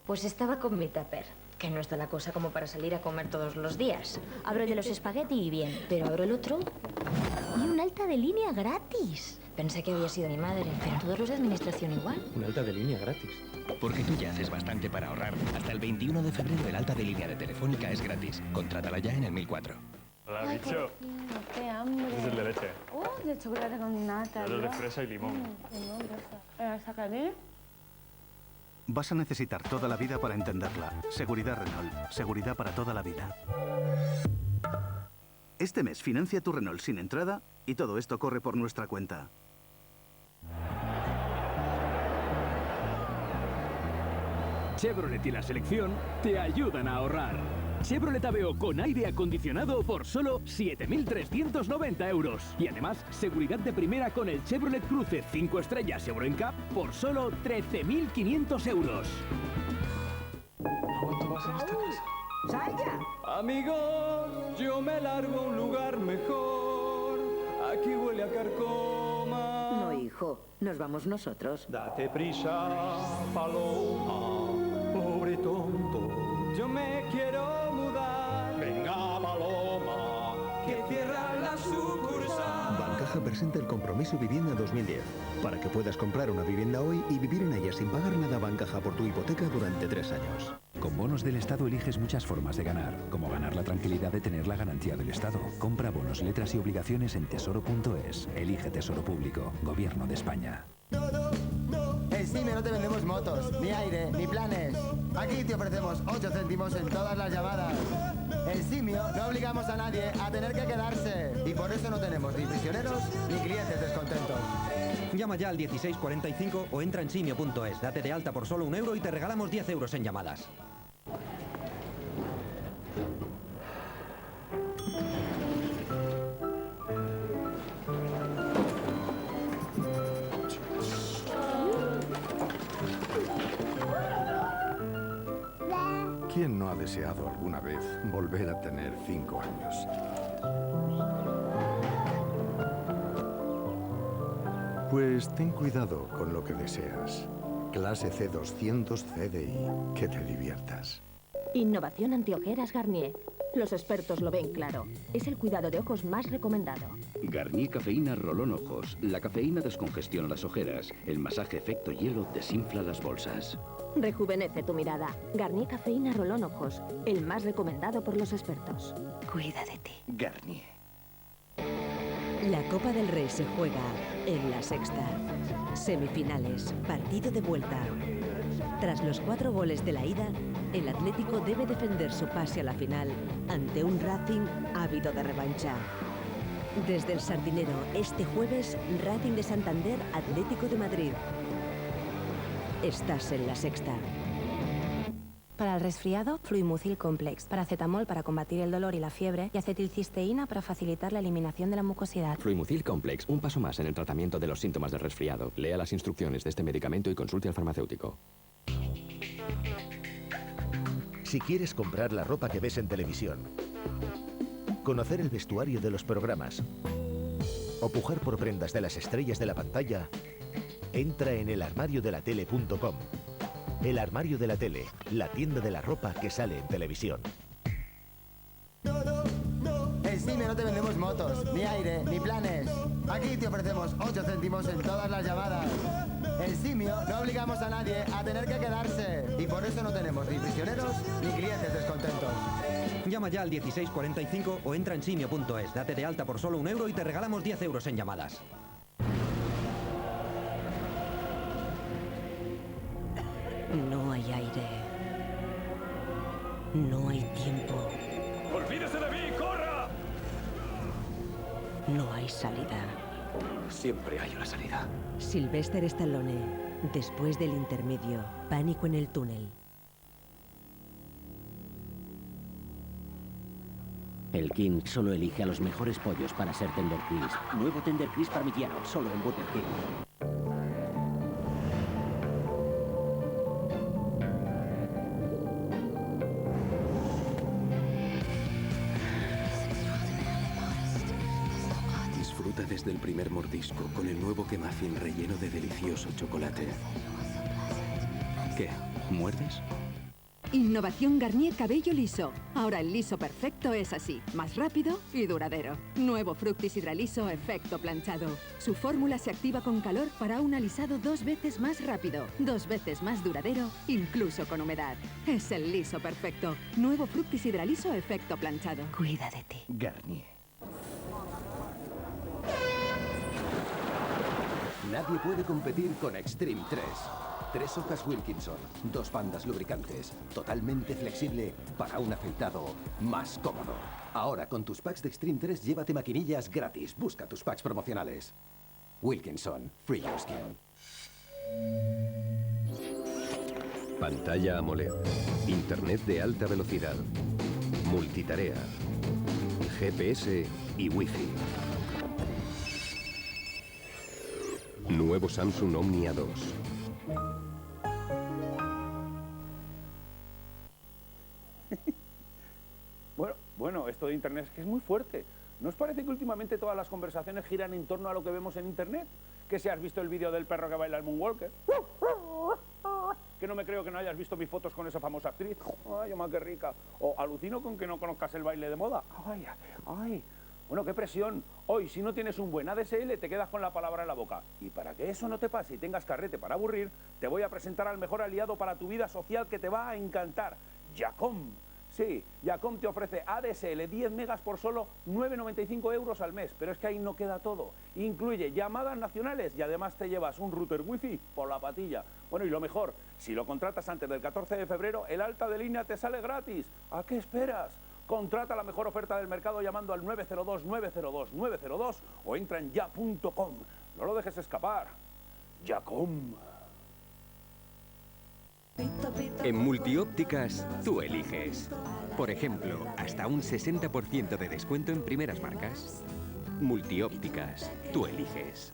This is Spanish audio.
Pues estaba con mi tupper, que no está la cosa como para salir a comer todos los días. Abro el de los espagueti y bien, pero abro el otro y un alta de línea gratis. Pensé que había sido mi madre, pero todos los de administración igual. Un alta de línea gratis. Porque tú ya haces bastante para ahorrar. Hasta el 21 de febrero el alta de línea de Telefónica es gratis. Contrátala ya en el 1004. Hola, Ay, bicho. qué hambre. Este es el de leche. De chocolate con nata. El de ¿no? fresa y limón. ¿Sacaré? Vas a necesitar toda la vida para entenderla. Seguridad Renault. Seguridad para toda la vida. Este mes financia tu Renault sin entrada y todo esto corre por nuestra cuenta. Chevrolet y la selección te ayudan a ahorrar. Chevrolet Aveo con aire acondicionado por solo 7.390 euros. Y además, seguridad de primera con el Chevrolet Cruze 5 estrellas Euro NCAP por solo 13.500 euros. ¿Cuánto vas en esta casa? ¡Salga! Amigos, yo me largo a un lugar mejor. Aquí huele a carcoma. No, hijo, nos vamos nosotros. Date prisa, paloma, pobre tonto. Yo me quiero mudar. Venga, paloma, que cierra la sucursal. Bancaja presenta el Compromiso Vivienda 2010. Para que puedas comprar una vivienda hoy y vivir en ella sin pagar nada, Bancaja por tu hipoteca durante 3 años. Con bonos del Estado eliges muchas formas de ganar, como ganar la tranquilidad de tener la garantía del Estado. Compra bonos, letras y obligaciones en tesoro.es. Elige Tesoro Público. Gobierno de España. En Simio no te vendemos motos, ni aire, ni planes. Aquí te ofrecemos 8 céntimos en todas las llamadas. En Simio no obligamos a nadie a tener que quedarse. Y por eso no tenemos ni prisioneros ni clientes descontentos. Llama ya al 1645 o entra en simio.es. Date de alta por solo €1 y te regalamos 10 euros en llamadas. ¿Quién no ha deseado alguna vez volver a tener 5 años? Pues ten cuidado con lo que deseas. Clase C200 CDI. Que te diviertas. Innovación antiojeras Garnier. Los expertos lo ven claro. Es el cuidado de ojos más recomendado. Garnier Cafeína Rolón Ojos. La cafeína descongestiona las ojeras. El masaje efecto hielo desinfla las bolsas. Rejuvenece tu mirada. Garnier Cafeína Rolón Ojos. El más recomendado por los expertos. Cuida de ti. Garnier. La Copa del Rey se juega en La Sexta. Semifinales, partido de vuelta. Tras los 4 goles de la ida, el Atlético debe defender su pase a la final ante un Racing ávido de revancha. Desde el Sardinero, este jueves, Racing de Santander, Atlético de Madrid. Estás en La Sexta. Para el resfriado, Fluimucil Complex, paracetamol para combatir el dolor y la fiebre y acetilcisteína para facilitar la eliminación de la mucosidad. Fluimucil Complex, un paso más en el tratamiento de los síntomas del resfriado. Lea las instrucciones de este medicamento y consulte al farmacéutico. Si quieres comprar la ropa que ves en televisión, conocer el vestuario de los programas o pujar por prendas de las estrellas de la pantalla, entra en elarmariodelatele.com. El Armario de la Tele, la tienda de la ropa que sale en televisión. En Simio no te vendemos motos, ni aire, ni planes. Aquí te ofrecemos 8 céntimos en todas las llamadas. En Simio no obligamos a nadie a tener que quedarse. Y por eso no tenemos ni prisioneros ni clientes descontentos. Llama ya al 1645 o entra en simio.es. Date de alta por solo €1 y te regalamos 10 euros en llamadas. No hay aire. No hay tiempo. ¡Olvídese de mí! ¡Corra! No hay salida. Siempre hay una salida. Sylvester Stallone. Después del intermedio. Pánico en el túnel. El King solo elige a los mejores pollos para ser Tender Crisp. Nuevo Tender Crisp parmigiano, solo en Burger King. Disfruta desde el primer mordisco con el nuevo McMuffin relleno de delicioso chocolate. ¿Qué? ¿Muerdes? Innovación Garnier Cabello Liso. Ahora el liso perfecto es así, más rápido y duradero. Nuevo Fructis Hidraliso Efecto Planchado. Su fórmula se activa con calor para un alisado 2 veces más rápido, 2 veces más duradero, incluso con humedad. Es el liso perfecto. Nuevo Fructis Hidraliso Efecto Planchado. Cuida de ti. Garnier. Nadie puede competir con Extreme 3. 3 hojas Wilkinson, 2 bandas lubricantes, totalmente flexible para un afeitado más cómodo. Ahora con tus packs de Extreme 3 llévate maquinillas gratis. Busca tus packs promocionales. Wilkinson, Free Your Skin. Pantalla AMOLED. Internet de alta velocidad. Multitarea. GPS y Wi-Fi. Nuevo Samsung Omni A2. Bueno, esto de Internet es que es muy fuerte. ¿No os parece que últimamente todas las conversaciones giran en torno a lo que vemos en Internet? Que si has visto el vídeo del perro que baila el Moonwalker. Que no me creo que no hayas visto mis fotos con esa famosa actriz. Ay, mamá, qué rica. O alucino con que no conozcas el baile de moda. Ay. Bueno, qué presión. Hoy, si no tienes un buen ADSL, te quedas con la palabra en la boca. Y para que eso no te pase y tengas carrete para aburrir, te voy a presentar al mejor aliado para tu vida social que te va a encantar. Yacom. Sí, Yacom te ofrece ADSL 10 megas por solo 9,95 € al mes. Pero es que ahí no queda todo. Incluye llamadas nacionales y además te llevas un router wifi por la patilla. Bueno, y lo mejor, si lo contratas antes del 14 de febrero, el alta de línea te sale gratis. ¿A qué esperas? Contrata la mejor oferta del mercado llamando al 902-902-902 o entra en ya.com. No lo dejes escapar. Yacom. En Multiópticas, tú eliges. Por ejemplo, hasta un 60% de descuento en primeras marcas. Multiópticas, tú eliges.